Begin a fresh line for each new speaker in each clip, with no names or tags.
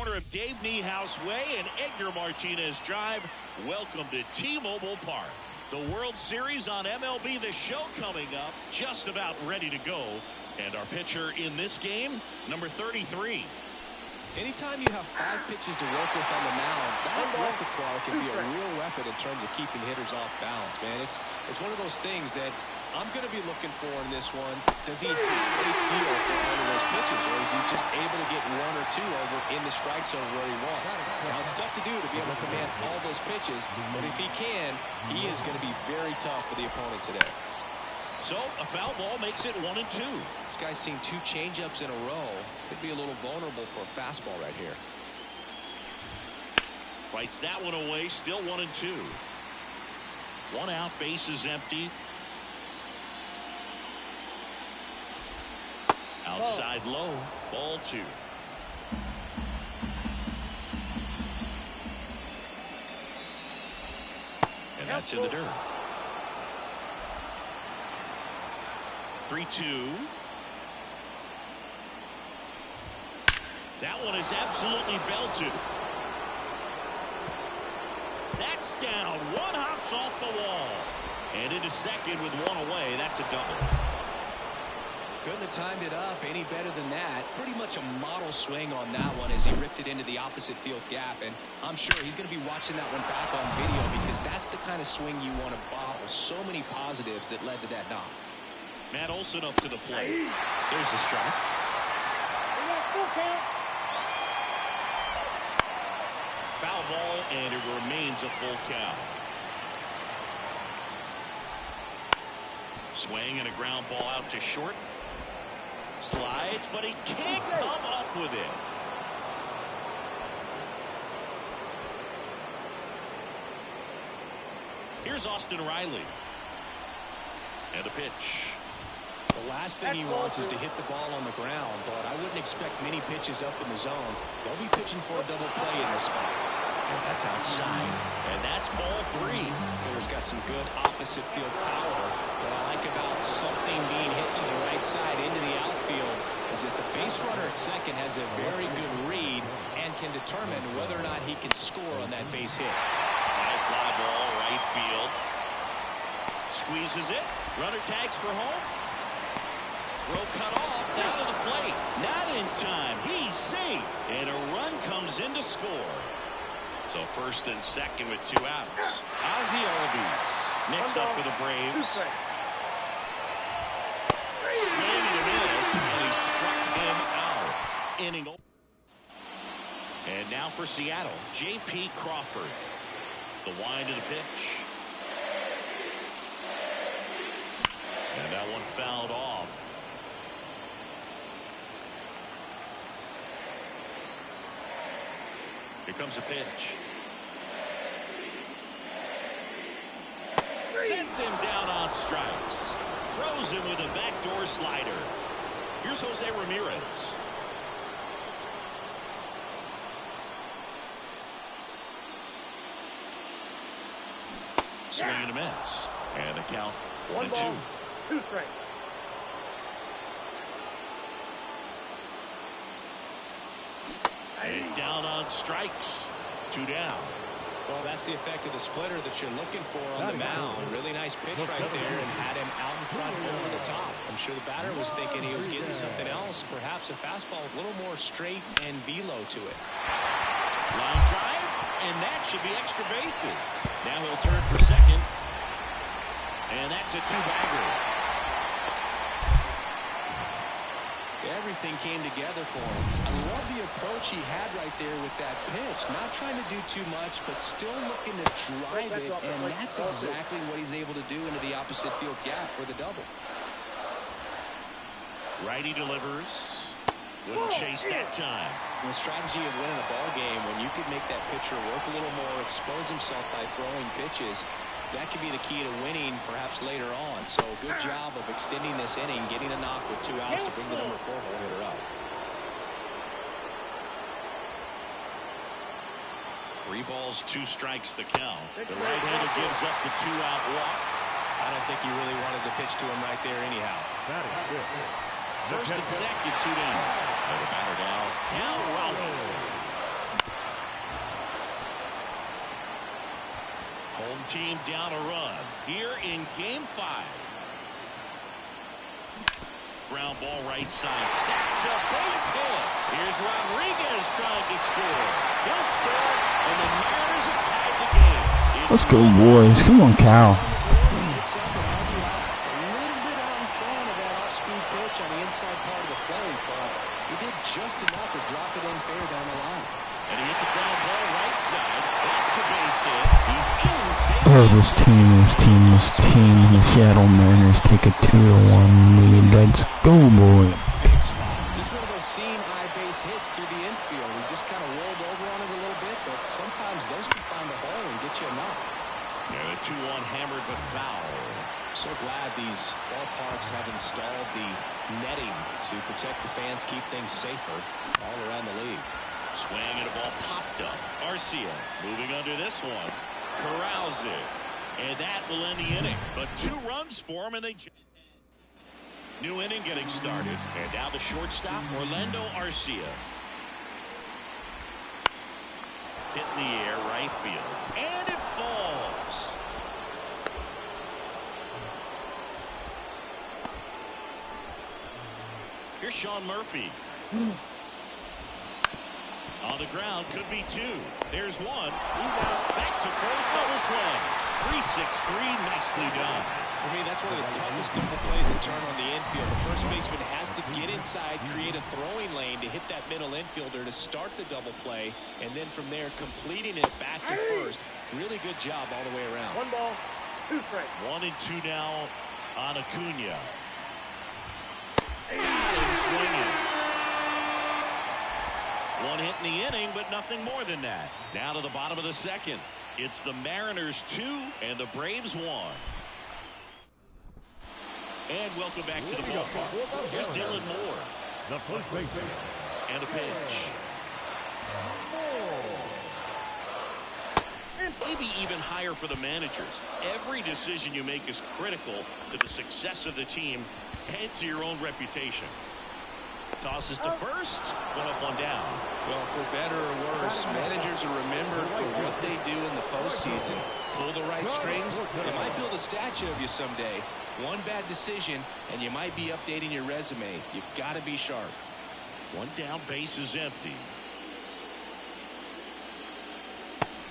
corner of Dave Niehaus Way and Edgar Martinez Drive. Welcome to T-Mobile Park. The World Series on MLB The Show coming up, just about ready to go. And our pitcher in this game, number 33.
Anytime you have 5 pitches to work with on the mound, that repertoire can be a real weapon in terms of keeping hitters off balance, man. It's one of those things that I'm going to be looking for in this one. Does he have a feel for all of those pitches, or is he just able to get 1 or 2 over in the strike zone where he wants? Now, it's tough to do to be able to command all those pitches, but if he can, he is going to be very tough for the opponent today.
So, a foul ball makes it 1-2.
This guy's seen 2 changeups in a row. Could be a little vulnerable for a fastball right here.
Fights that one away, still 1-2. 1 out, base is empty. Outside low, ball 2. And that's in the dirt. 3-2. That one is absolutely belted. That's down. 1 hops off the wall. And into second with 1 away. That's a double.
Couldn't have timed it up any better than that. Pretty much a model swing on that one as he ripped it into the opposite field gap. And I'm sure he's going to be watching that one back on video because that's the kind of swing you want to bottle. So many positives that led to that knock.
Matt Olson up to the plate. There's the strike. Foul ball, and it remains a full count. Swing and a ground ball out to short. Slides, but he can't come up with it. Here's Austin Riley. And a pitch.
The last thing he wants is to hit the ball on the ground, but I wouldn't expect many pitches up in the zone. They'll be pitching for a double play in this spot.
And that's outside. And that's ball 3.
Hitter's got some good opposite field power. What I like about something being hit to the right side into the outfield is that the base runner at second has a very good read and can determine whether or not he can score on that base hit.
High fly ball, right field. Squeezes it. Runner tags for home. Throw cut off, down to the plate. Not in time. He's safe. And a run comes in to score. So first and second with 2 outs. Ozzie Albies next up for the Braves. Swing and a miss, and he struck him out. Inning. And now for Seattle, J.P. Crawford. The wind of the pitch. And that one fouled off. Here comes a pitch. Sends him down on strikes. Throws him with a backdoor slider. Here's Jose Ramirez. Swing and a miss. And the count 1-2.
2 strikes.
And down on strikes. 2 down.
Well, that's the effect of the splitter that you're looking for on the mound. Really nice pitch right there and had him out in front over the top. I'm sure the batter was thinking he was getting something else, perhaps a fastball a little more straight and velo to it.
Line drive, and that should be extra bases. Now he'll turn for second. And that's a 2-bagger.
Everything came together for him. I love the approach he had right there with that pitch. Not trying to do too much, but still looking to drive it, and that's exactly what he's able to do into the opposite field gap for the double.
Righty delivers. Wouldn't chase that time.
The strategy of winning a ball game, when you could make that pitcher work a little more, expose himself by throwing pitches, that could be the key to winning perhaps later on. So good job of extending this inning, getting a knock with 2 outs to bring the number 4 hole hitter up.
3 balls, 2 strikes the count. The right-hander gives up the 2-out walk.
I don't think he really wanted to pitch to him right there anyhow.
First and second, 2 down. And the batter now Rowley. team down a run here in Game 5. Ground ball right side. That's a base hit. Here's Rodriguez trying to score. He'll score, and the Mariners have tied the game.
Let's go, boys. Come on, Cal.
A little bit out in front of that off-speed pitch on the inside part of the plate, but he did just enough to drop it in fair down the line.
And he hits a ground ball right side. That's a base hit. He's in.
Oh, this team. The Seattle Mariners take a 2-1 lead. Let's go, boy.
Big spot. Just one of those seeing eye base hits through the infield. He just kind of rolled over on it a little bit, but sometimes those can find a hole and get you a knock.
Yeah, the 2-1 hammered but foul.
So glad these ballparks have installed the netting to protect the fans, keep things safer all around the league.
Swing and a ball popped up. Arcia moving under this one. Corrals it. And that will end the inning. But 2 runs for him, and they... New inning getting started. And now the shortstop, Orlando Arcia. Hit in the air, right field. And it falls. Here's Sean Murphy. On the ground, could be 2. There's 1. Back to first, double play. 3-6-3, nicely done.
For me, that's one of the toughest double plays to turn on the infield. The first baseman has to get inside, create a throwing lane to hit that middle infielder to start the double play, and then from there, completing it back to first. Really good job all the way around.
1 ball, 2 strikes.
1 and 2 now on Acuna. Got him swinging. 1 hit in the inning, but nothing more than that. Down to the bottom of the second. It's the Mariners 2 and the Braves 1. And welcome back to the ballpark. Here's Dylan Moore.
The first baseman.
And a pitch. Maybe even higher for the managers. Every decision you make is critical to the success of the team and to your own reputation. Tosses to first. 1 up, 1 down.
Well, for better or worse, managers are remembered for what they do in the postseason. Pull the right strings, they might build a statue of you someday. One bad decision, and you might be updating your resume. You've got to be sharp.
1 down, base is empty.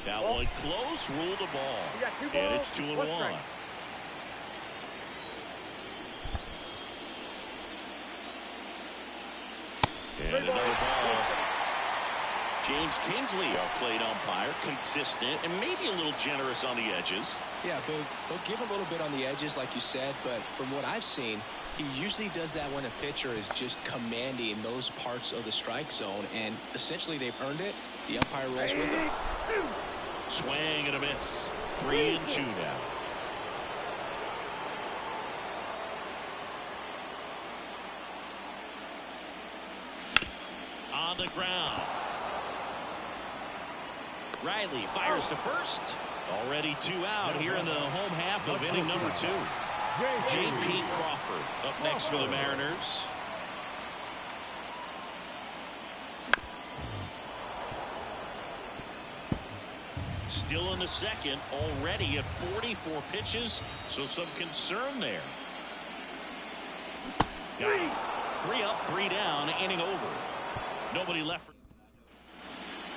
That one close, ruled the ball. And it's 2-1. And another ball. James Kingsley, our plate umpire, consistent and maybe a little generous on the edges.
Yeah, but they'll give a little bit on the edges, like you said, but from what I've seen, he usually does that when a pitcher is just commanding those parts of the strike zone, and essentially they've earned it. The umpire rolls with it.
Swing and a miss. 3 and 2 now. On the ground. Riley fires to first. Already 2 out here in the home half of inning number 2. J.P. Crawford up next for the Mariners. Still in the second, already at 44 pitches, so some concern there. Got it. 3 up, 3 down, inning over. Nobody left.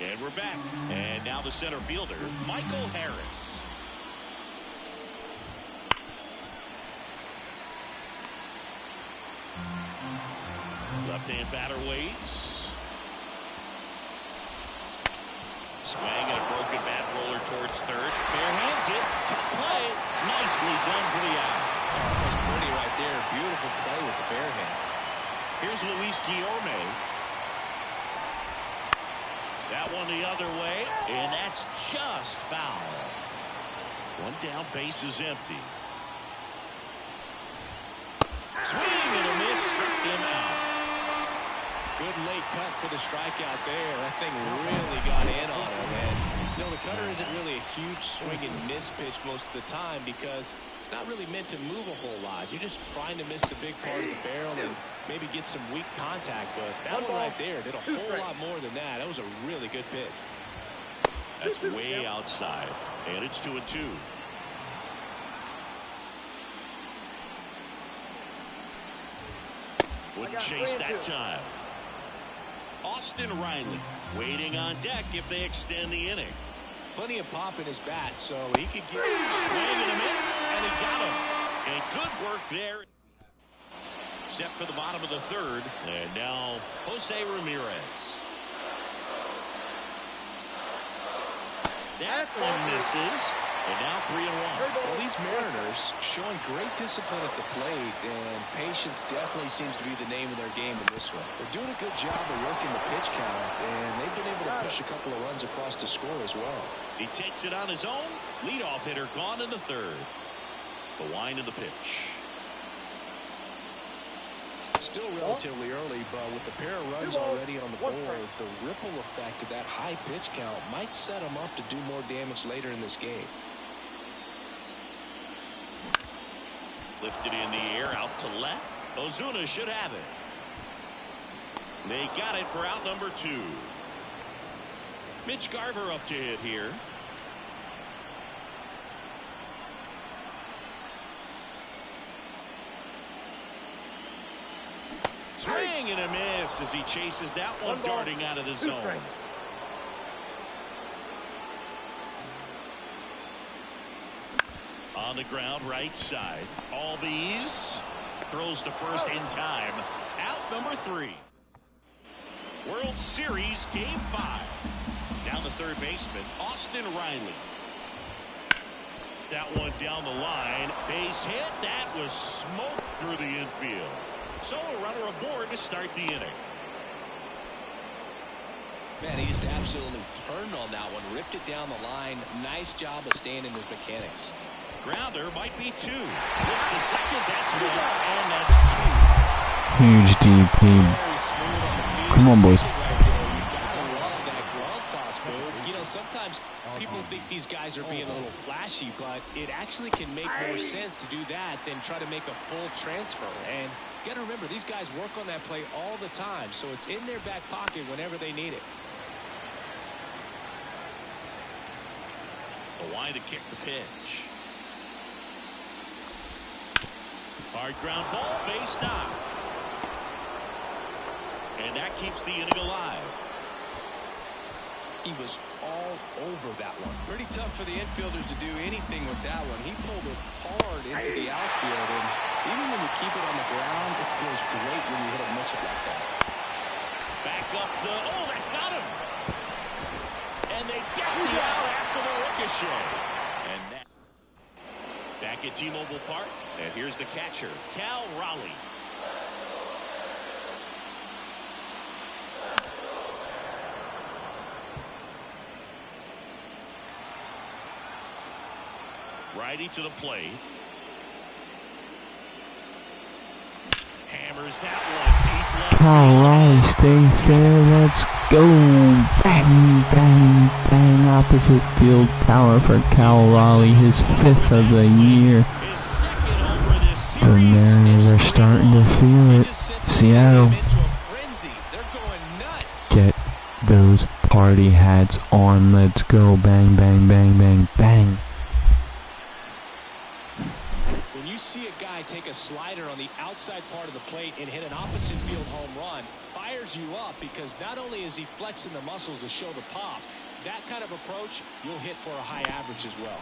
And we're back. And now the center fielder, Michael Harris. Left-hand batter waits. Swing and a broken bat roller towards third. Bare hands it. Tough play. Nicely done for the out.
That was pretty right there. Beautiful play with the bare hand.
Here's Luis Guillorme. That one the other way, and that's just foul. 1 down, base is empty. Swing and a miss, struck him out.
Good late cut for the strikeout there. That thing really got in on him. And, you know, the cutter isn't really a huge swing and miss pitch most of the time because it's not really meant to move a whole lot. You're just trying to miss the big part of the barrel and maybe get some weak contact. But that one right there did a whole lot more than that. That was a really good pitch.
That's way outside, and it's 2 and 2. Wouldn't chase that time. Austin Riley waiting on deck if they extend the inning.
Plenty of pop in his bat, so he could get...
Swing and a miss, and he got him. And good work there. Set for the bottom of the third. And now Jose Ramirez. That one misses. And now 3-1.
Well, these Mariners showing great discipline at the plate, and patience definitely seems to be the name of their game in this one. They're doing a good job of working the pitch count, and they've been able to push a couple of runs across to score as well.
He takes it on his own. Leadoff hitter gone in the third. The wind of the pitch.
It's still relatively early, but with the pair of runs already on the board, the ripple effect of that high pitch count might set them up to do more damage later in this game.
Lifted in the air out to left. Ozuna should have it. They got it for out number 2. Mitch Garver up to hit here. Swing and a miss as he chases that one darting out of the zone. On the ground, right side. Albies throws to first in time. Out number 3. World Series Game 5. Down the third baseman, Austin Riley. That one down the line. Base hit. That was smoked through the infield. So a runner aboard to start the inning.
Man, he just absolutely turned on that one. Ripped it down the line. Nice job of staying in his mechanics.
Grounder might be 2. Looks to second. That's 1. And that's 2.
Huge DP. Come on, boys.
Sometimes people think these guys are being a little flashy, but it actually can make more sense to do that than try to make a full transfer. And you got to remember, these guys work on that play all the time, so it's in their back pocket whenever they need it.
The wind to kick the pitch. Hard ground ball, base knock. And that keeps the inning alive.
He was all over that one. Pretty tough for the infielders to do anything with that one. He pulled it hard into the outfield, and even when you keep it on the ground, it feels great when you hit a missile like that.
Back up the... Oh, that got him! And they get the out after the ricochet. And that... Back at T-Mobile Park, and here's the catcher, Cal Raleigh. Righty to the plate. Hammers that one deep left.
Cal Raleigh, stay fair. Let's go. Bang, bang, bang. Opposite field power for Cal Raleigh. His 5th of the year.
His second over this series.
The Mariners are starting to feel it. Seattle, get those party hats on. Let's go. Bang, bang, bang, bang, bang.
When you see a guy take a slider on the outside part of the plate and hit an opposite field home run, fires you up because not only is he flexing the muscles to show the pop, that kind of approach you'll hit for a high average as well.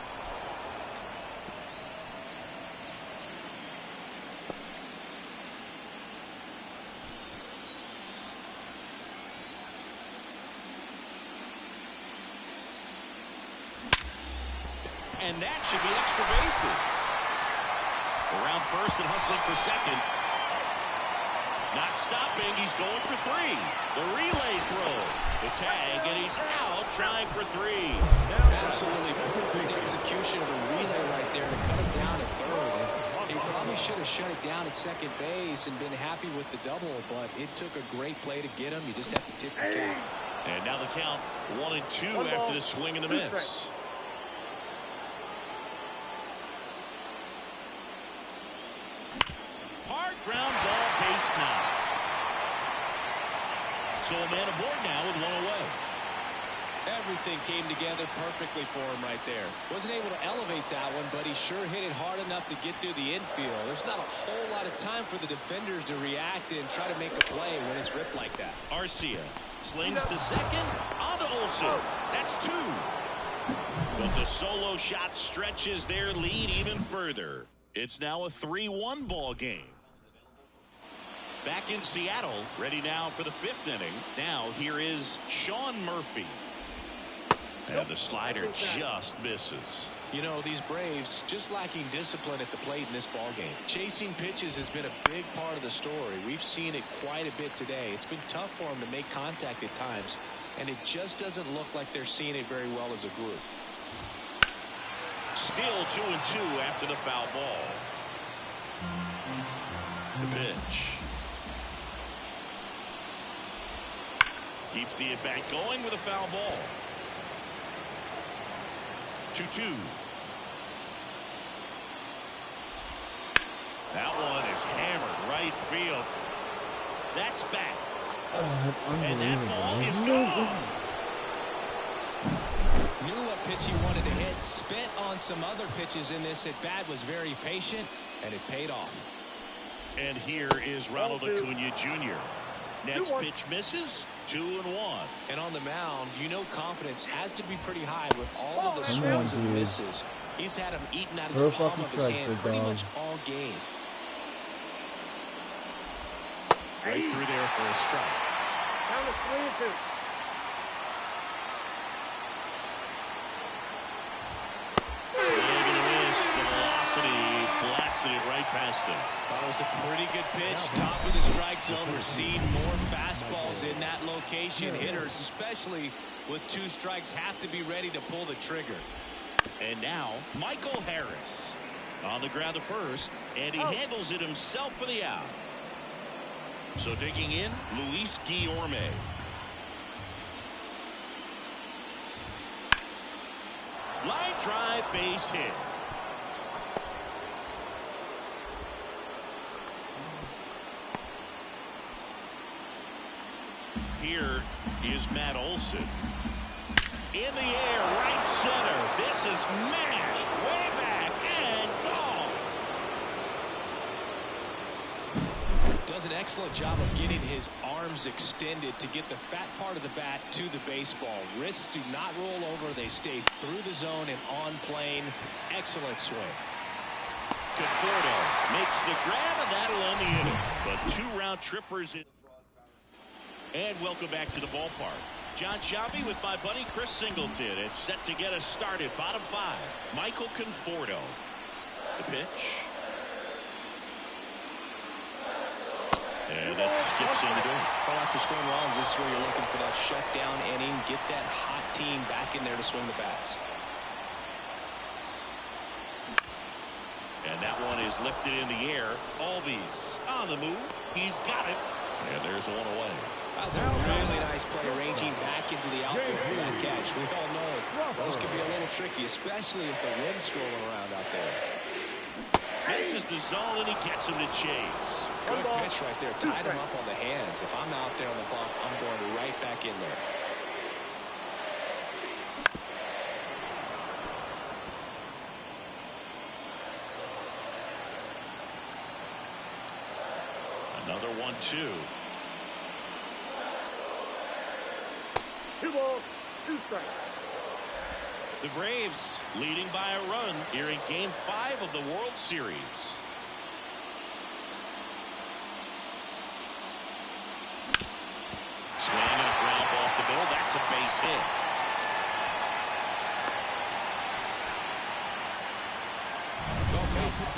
And that should be extra bases. Around first and hustling for second. Not stopping. He's going for 3. The relay throw. The tag, and he's out trying for 3.
Absolutely perfect execution of the relay right there to cut him down at third. And he probably should have shut it down at second base and been happy with the double, but it took a great play to get him. You just have to tip your cap.
And now the count 1-2 after the swing and the miss. Hard ground ball, base knock. So a man aboard now with 1 away.
Everything came together perfectly for him right there. Wasn't able to elevate that one, but he sure hit it hard enough to get through the infield. There's not a whole lot of time for the defenders to react and try to make a play when it's ripped like that.
Arcia slings to second. On to Olsen. That's 2. But the solo shot stretches their lead even further. It's now a 3-1 ball game. Back in Seattle, ready now for the 5th inning. Now here is Sean Murphy. And the slider just misses.
You know, these Braves just lacking discipline at the plate in this ball game. Chasing pitches has been a big part of the story. We've seen it quite a bit today. It's been tough for them to make contact at times, and it just doesn't look like they're seeing it very well as a group.
Still 2-2 after the foul ball. The pitch. Keeps the at-bat going with a foul ball. 2-2. That one is hammered right field. That's back. And that ball is gone.
Knew what pitch he wanted to hit. Spent on some other pitches in this at bat. Was very patient, and it paid off.
And here is Ronald Acuna Jr. Next pitch misses. 2-1.
And on the mound, you know confidence has to be pretty high with all of the swings and misses. He's had him eaten out of the palm of his hand pretty much all game.
Right through there for a strike.
Count of 3-2.
Swing and a miss. The velocity blasted it right past him.
That was a pretty good pitch. Top of the strike zone. We're seeing more fastballs in that location. Hitters, especially with 2 strikes, have to be ready to pull the trigger.
And now, Michael Harris on the ground to first, and he handles it himself for the out. So digging in, Luis Guillorme. Line drive, base hit. Here is Matt Olson. In the air, right center. This is mashed way back and gone.
Does an excellent job of getting his arms extended to get the fat part of the bat to the baseball. Wrists do not roll over. They stay through the zone and on plane. Excellent swing.
Conforto makes the grab, and that'll end the inning. But 2 round trippers in. And welcome back to the ballpark. John Sciambi with my buddy Chris Singleton. It's set to get us started. Bottom 5. Michael Conforto. The pitch. And that skips in the door.
Well, after scoring runs, this is where you're looking for that shutdown inning. Get that hot team back in there to swing the bats.
And that one is lifted in the air. Albies on the move. He's got it. And there's one away.
That's a really nice play, ranging back into the outfield for that catch. We all know those can be a little tricky, especially if the wind's swirling around out there.
This is the zone, and he gets him to chase.
Good pitch right there. Tied him up on the hands. If I'm out there on the bump, I'm going right back in there.
Another 1-2.
2 balls, 2 strikes.
The Braves leading by a run here in Game 5 of the World Series. Swing and a ground ball off the middle. That's a base hit.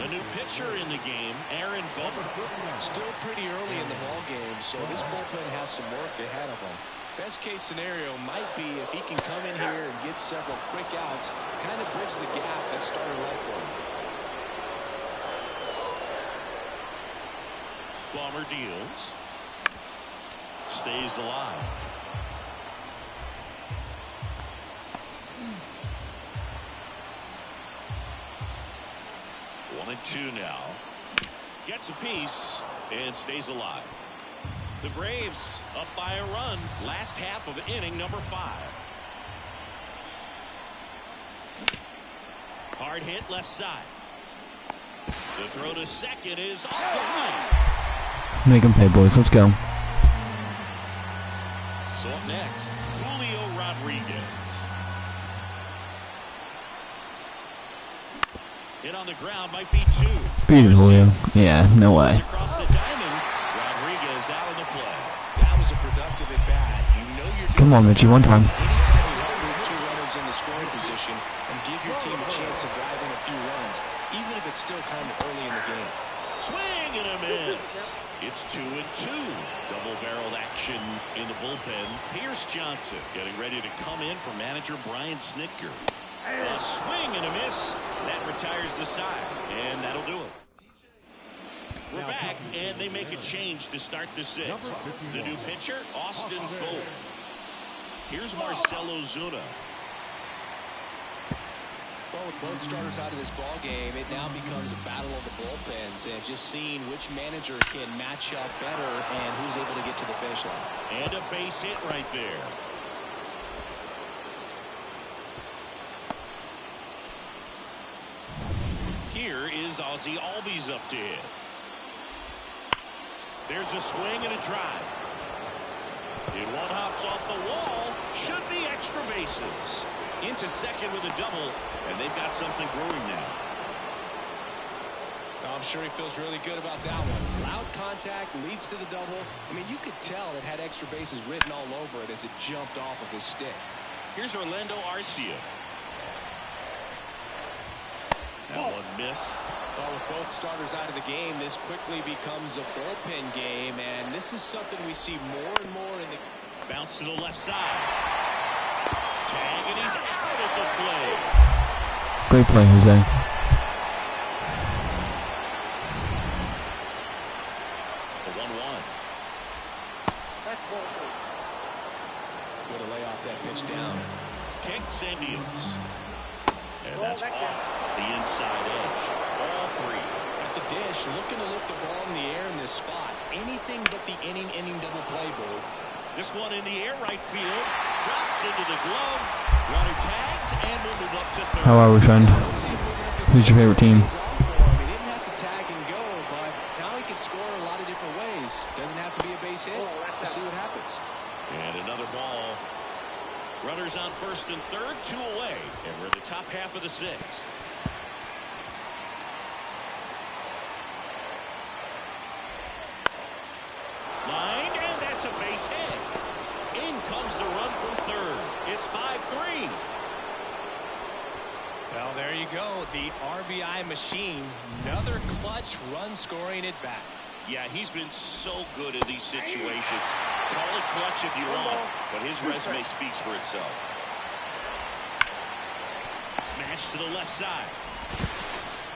The new pitcher in the game, Aaron Bummer.
Still pretty early in the ball game, so this bullpen has some work ahead of him. Best case scenario might be if he can come in here and get several quick outs, kind of bridge the gap that started right for him.
Bummer deals. Stays alive. One and 2 now. Gets a piece and stays alive. The Braves up by a run. Last half of inning number 5. Hard hit left side. The throw to second is offline.
Make him pay, boys. Let's go.
So up next, Julio Rodriguez. Hit on the ground might be 2.
Beat it, Julio. Yeah, no way.
Across the diamond, Rodriguez out of the play.
That was a productive at bat. You know you're
Come on, Mitchie, one time.
Anytime you help move 2 runners in the scoring position and give your team a chance to drive in a few runs, even if it's still kind of early in the game.
Swing and a miss. It's 2-2. Double-barreled action in the bullpen. Pierce Johnson getting ready to come in for manager Brian Snitker. A swing and a miss. That retires the side, and that'll do it. We're back, and they make a change to start the 6th. The new pitcher, Austin Cole. Here's Marcell Ozuna.
Well, with both starters out of this ball game, it now becomes a battle of the bullpens and just seeing which manager can match up better and who's able to get to the finish line.
And a base hit right there. Here is Ozzie Albies up to hit. There's a swing and a drive. It one hops off the wall. Should be extra bases. Into second with a double, and they've got something brewing now.
I'm sure he feels really good about that one. Loud contact leads to the double. I mean, you could tell it had extra bases written all over it as it jumped off of his stick.
Here's Orlando Arcia. That one missed.
Well, with both starters out of the game, this quickly becomes a bullpen game, and this is something we see more and more in the...
Bounce to the left side. Tag, and he's out at the plate.
Great play, Jose.
The 1-1.
Way to lay off that pitch down.
Kicks and deals. And that's off the inside edge. All 3.
At the dish, looking to lift the ball in the air in this spot. Anything but the inning double play, Boo.
This one in the air, right field. Drops into the glove. Runner tags and will move up to third.
How are we, friend? Who's your favorite team?
He didn't have to tag and go, but now he can score a lot of different ways. Doesn't have to be a base hit. We'll see what happens.
And another ball. Runners on first and third, 2 away. And we're in the top half of the 6th. Line, and that's a base hit. In comes the run from third. It's 5-3.
Well, there you go. The RBI machine. Another clutch run scoring at bat.
Yeah, he's been so good in these situations. Call it clutch if you want, but his resume speaks for itself. Smash to the left side.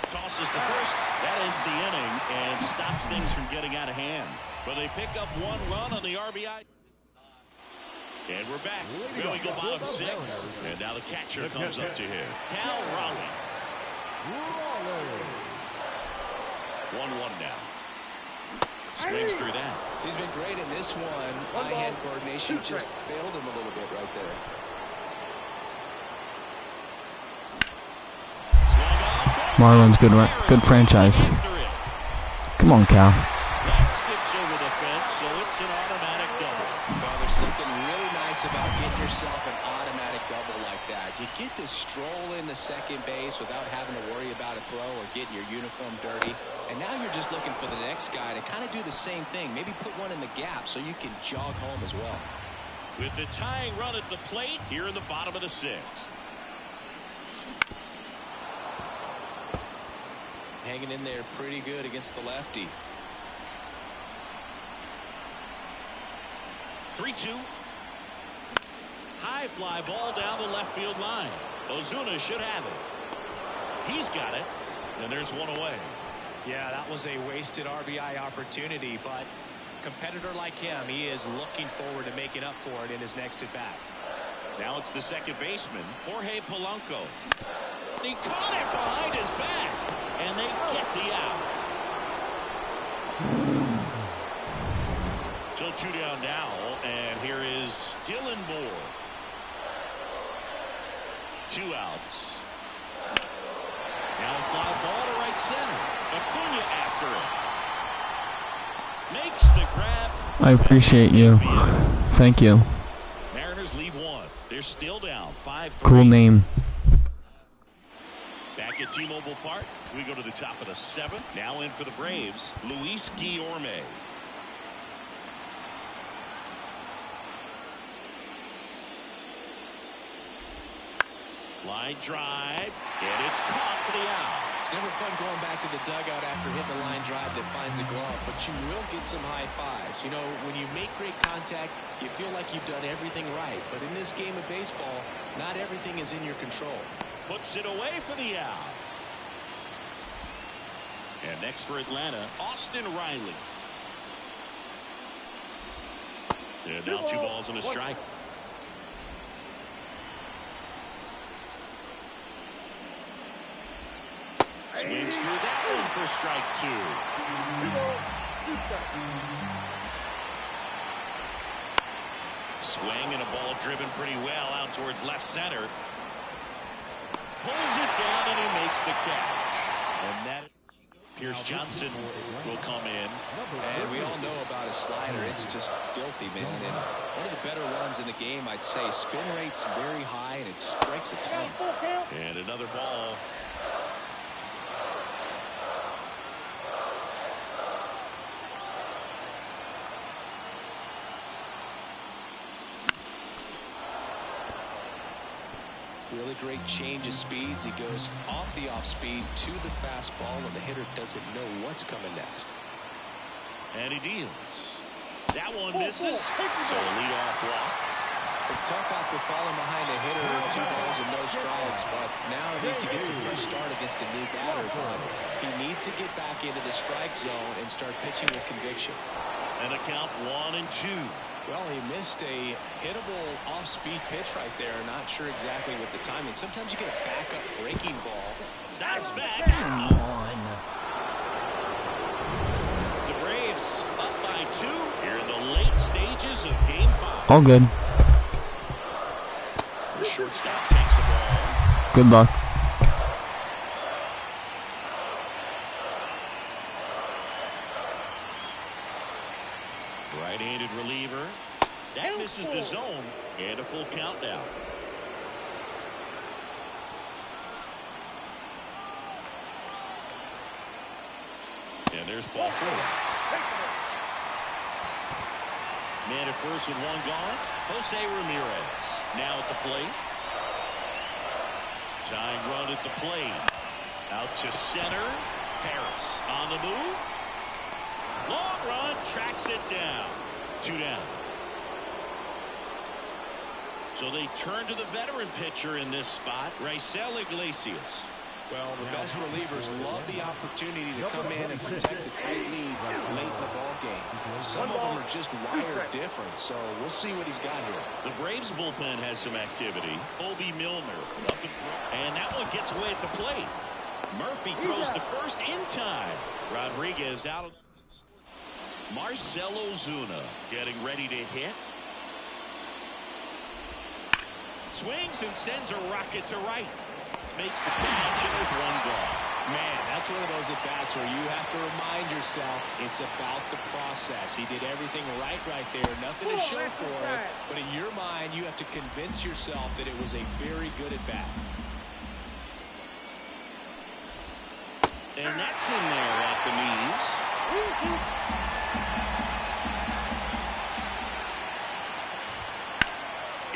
Tosses the first. That ends the inning and stops things from getting out of hand. But they pick up 1 run on the RBI. And we're back. Here we go, bottom 6. And now the catcher comes up to him. Cal Raleigh. 1-1 now. Swings through that.
He's been great in this one. Eye-hand coordination just failed him a little bit right there.
Marlins, good franchise. Come on, Cal.
That skips over the fence, so it's an automatic double.
Well, there's something really nice about getting yourself an automatic double like that. You get to stroll into second base without having to worry about a throw or getting your uniform dirty. And now you're just looking for the next guy to kind of do the same thing. Maybe put one in the gap so you can jog home as well.
With the tying run at the plate here in the bottom of the 6th.
Hanging in there pretty good against the lefty.
3-2. High fly ball down the left field line. Ozuna should have it. He's got it. And there's 1 away.
Yeah, that was a wasted RBI opportunity, but competitor like him, he is looking forward to making up for it in his next at bat.
Now it's the second baseman, Jorge Polanco. He caught it behind his back, and they get the out. So 2 down now, and here is Dylan Moore. 2 outs. Now a fly ball to right center. Acuna after it. Makes the grab.
I appreciate you. Thank you.
Mariners leave one. They're still down 5-3.
Cool name.
Back at T-Mobile Park, we go to the top of the 7th. Now in for the Braves, Luis Guillorme. Line drive, and it's caught for the out.
It's never fun going back to the dugout after hitting a line drive that finds a glove, but you will get some high fives. You know, when you make great contact, you feel like you've done everything right. But in this game of baseball, not everything is in your control.
Puts it away for the out. And next for Atlanta, Austin Riley. And now 2 balls and a strike. Swings through that one for strike 2.
2 balls, 2 strikes.
Swing and a ball driven pretty well out towards left center. Pulls it down and he makes the catch. And that Pierce Johnson will come in.
And we all know about his slider. It's just filthy, man. And one of the better ones in the game, I'd say. Spin rate's very high, and it just breaks a ton.
Full count.
And another ball.
Really great change of speeds. He goes off the off speed to the fastball, and the hitter doesn't know what's coming next.
And he deals. That one misses. So a leadoff walk.
It's tough after falling behind a hitter with 2 balls and no strikes, but now he needs to get some fresh start against a new batter. He needs to get back into the strike zone and start pitching with conviction.
And a count 1-2.
Well, he missed a hittable off-speed pitch right there. Not sure exactly with the timing. Sometimes you get a backup breaking ball.
That's back out. The Braves up by 2 here in the late stages of Game 5.
All good.
The shortstop takes the ball.
Good luck.
Right-handed reliever. That misses the zone. And a full count now. And there's ball 4. Man at first with 1 gone. Jose Ramirez now at the plate. Tying run at the plate. Out to center. Harris on the move. Long run, tracks it down. 2 down. So they turn to the veteran pitcher in this spot, Raisel Iglesias.
Well, the best relievers love the opportunity to come in and protect the tight lead late in the ball game. Some of them are just wired different, so we'll see what he's got here.
The Braves bullpen has some activity. Obi Milner up in front, and that one gets away at the plate. Murphy throws to first in time. Rodriguez out of Marcell Ozuna getting ready to hit. Swings and sends a rocket to right. Makes the catch, and there's 1 gone.
Man, that's one of those at-bats where you have to remind yourself it's about the process. He did everything right there. Nothing to show for it. But in your mind, you have to convince yourself that it was a very good at-bat.
And that's in there at the knees.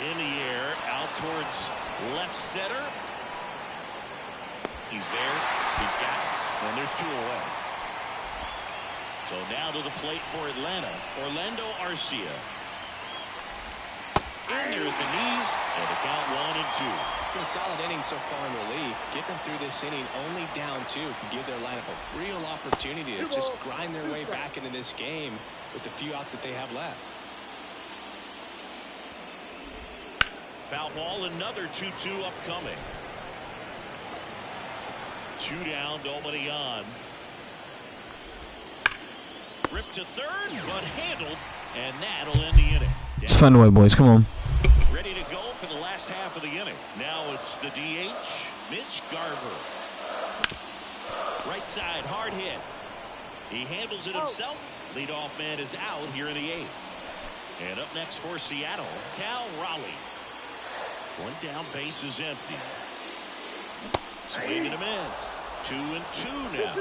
In the air, out towards left center. He's there. He's got it. And there's 2 away. So now to the plate for Atlanta, Orlando Arcia. In there at the knees, and a count 1-2.
A solid inning so far in relief. Getting them through this inning only down 2 can give their lineup a real opportunity to just grind their way back into this game with the few outs that they have left.
Foul ball, another 2-2 upcoming. 2 down, nobody on. Ripped to third, but handled, and that'll end the inning.
It's Fenway, boys. Come on.
Ready to go for the last half of the inning. Now it's the DH, Mitch Garver. Right side, hard hit. He handles it himself. Leadoff man is out here in the 8th. And up next for Seattle, Cal Raleigh. One down, base is empty. Swing and a miss. 2-2 now.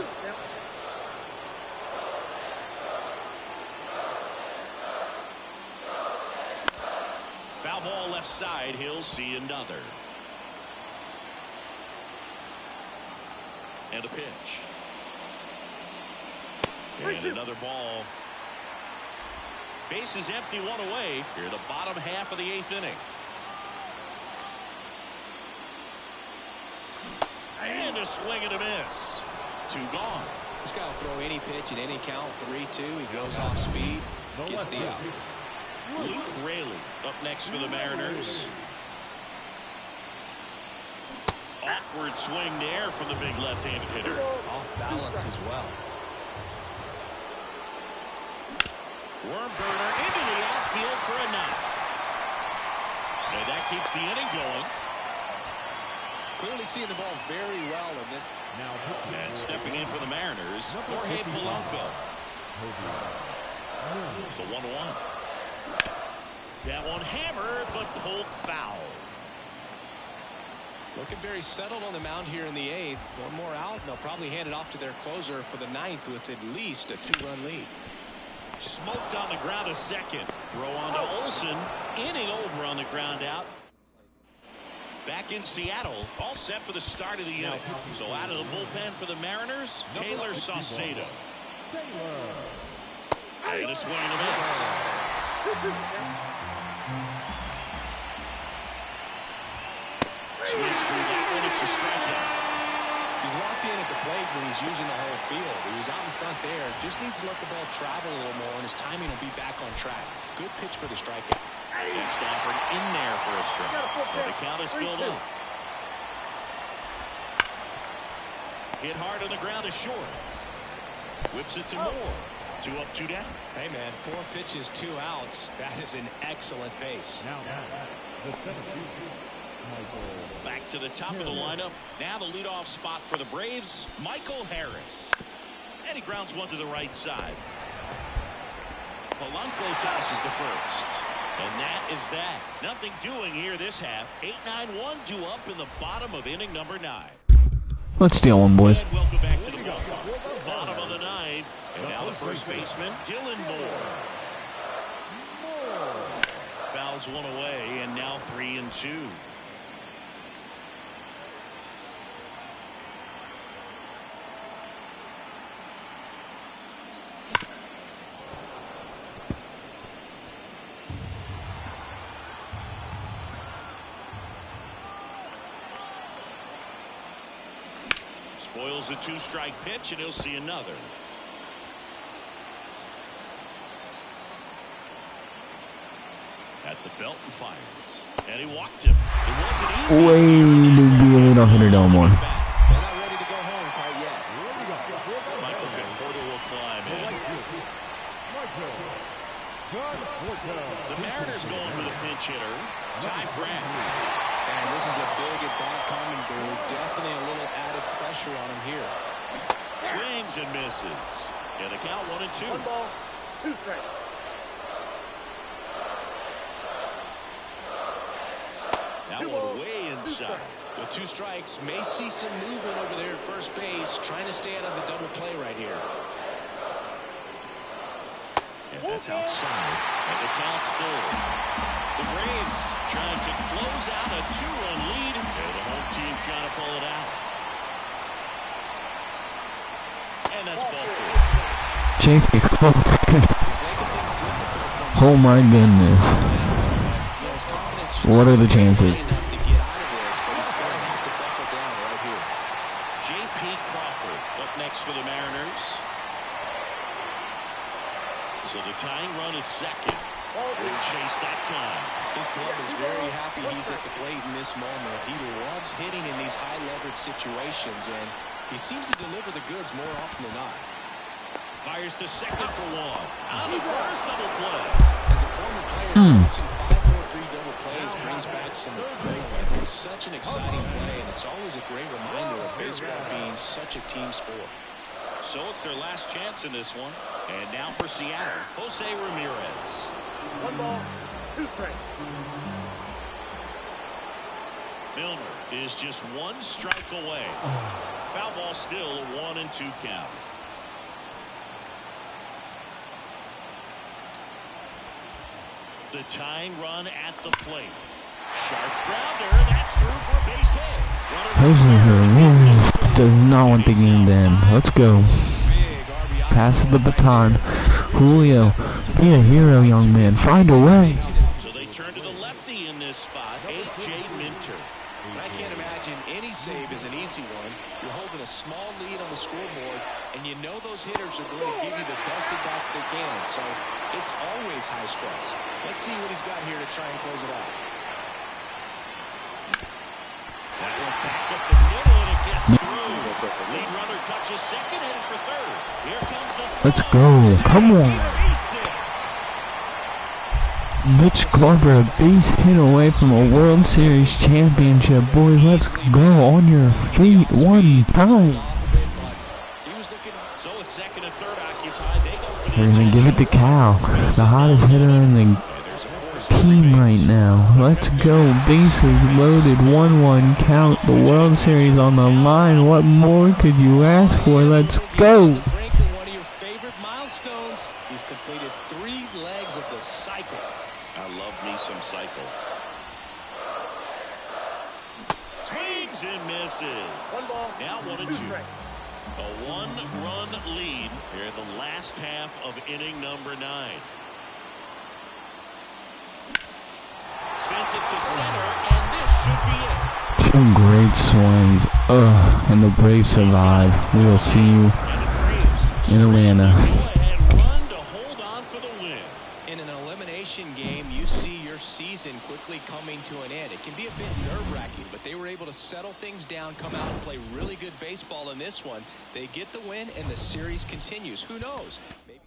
Foul ball left side. He'll see another. And a pitch. And another ball. Base is empty, one away. Here the bottom half of the 8th inning. And a swing and a miss. 2 gone.
He's got to throw any pitch at any count. 3-2. He goes off speed. Gets the out.
Luke Raley up next for the Mariners. Awkward swing there from the big left-handed hitter.
Off balance as well.
Worm burner into the outfield for a knock. And that keeps the inning going.
Clearly seeing the ball very well in this.
And stepping in for the Mariners, Jorge Polanco. The 1-1. That one hammered, but pulled foul.
Looking very settled on the mound here in the 8th. One more out, and they'll probably hand it off to their closer for the 9th with at least a 2-run lead.
Smoked on the ground to second. Throw on to Olsen. Inning over on the ground out. Back in Seattle, all set for the start of the inning. So out of the bullpen for the Mariners, Taylor Saucedo. And a swing and a miss. Swings through that one. It's a strikeout.
He's locked in at the plate when he's using the whole field. He was out in front there. Just needs to let the ball travel a little more, and his timing will be back on track. Good pitch for the strikeout.
And Stafford in there for a strike. And the count is filled up. Hit hard on the ground is short. Whips it to Moore. 2 up, 2 down.
Hey, man, 4 pitches, 2 outs. That is an excellent pace.
Now, the 7th.
Back to the top of the lineup. Now the leadoff spot for the Braves, Michael Harris. And he grounds one to the right side. Polanco tosses the first. And that is that. Nothing doing here this half. 8-9-1 due up in the bottom of inning number 9.
Let's steal one, boys.
And welcome back to the ballpark. Bottom of the 9th. And now the first baseman, Dylan Moore. Fouls one away, and now 3-2. Spoils a 2-strike pitch, and he'll see another. At the belt and fires. And he walked him. It wasn't easy.
Way to be a leadoff hitter, Delmore.
They're not ready to go home quite yet.
Michael Conforto will climb in. The Mariners going with a pinch hitter, Ty France.
And this is a big at-bat coming through. Definitely a little added pressure on him here.
Swings and misses. And the count 1-2.
1 ball, 2 strikes.
That one way inside.
With 2 strikes, may see some movement over there at first base, trying to stay out of the double play right here.
And that's outside. And the count's full. The Braves trying to close out a 2-run lead. And the home team trying to pull it out. And that's ball 4.
JP Oh my goodness. What are the chances?
J.P. Crawford up next for the Mariners. So the tying run at second. Will chase that time.
His club is very happy he's at the plate in this moment. He loves hitting in these high leverage situations, and he seems to deliver the goods more often than not.
Fires to second for 1. On the first double play.
As a former player, watching 5-4-3 double plays just brings back some adrenaline. It's such an exciting play, and it's always a great reminder of baseball being such a team sport.
So it's their last chance in this one. And now for Seattle, Jose Ramirez.
1 ball, 2 strikes.
Milner is just 1 strike away. Foul ball still a 1-2 count. The tying run at the plate. Sharp grounder. That's through for a base hit.
Jose Ramirez does not want the game to end. Let's go. Passes the baton. Julio, be a hero, young man. Find a way.
So they turn to the lefty in this spot, A.J. Minter.
I can't imagine any save is an easy one. You're holding a small lead on the scoreboard, and you know those hitters are going to give you the best at-bats they can. So it's always high stress. Let's see what he's got here to try and close it out.
That one back up the middle, and it gets through. Lead runner touches second, headed for third. Here comes the throw.
Let's go. Come on. Mitch Garver, a base hit away from a World Series championship. Boys, let's go on your feet one time.
So it's second and third occupied. They go for
We're going to give it to Cal, the hottest hitter in the team right now. Let's go. Bases loaded. 1-1 count. The World Series on the line. What more could you ask for? Let's go.
Breaking one of your favorite milestones. He's completed 3 legs of the cycle.
I love me some cycle. Swings and misses.
1 ball,
Now 1-2.
2 strikes.
A 1-run lead here in the last half of inning number 9. Sends it to center, and this should be it.
2 great swings. And the Braves survive. We will see you
And the Braves
in Atlanta.
go-ahead run to hold on for the win.
In an elimination game, you see your season quickly coming to an end. It can be a bit nerve-wracking, but they were able to settle things down, come out and play really good baseball in this one. They get the win, and the series continues. Who knows? Maybe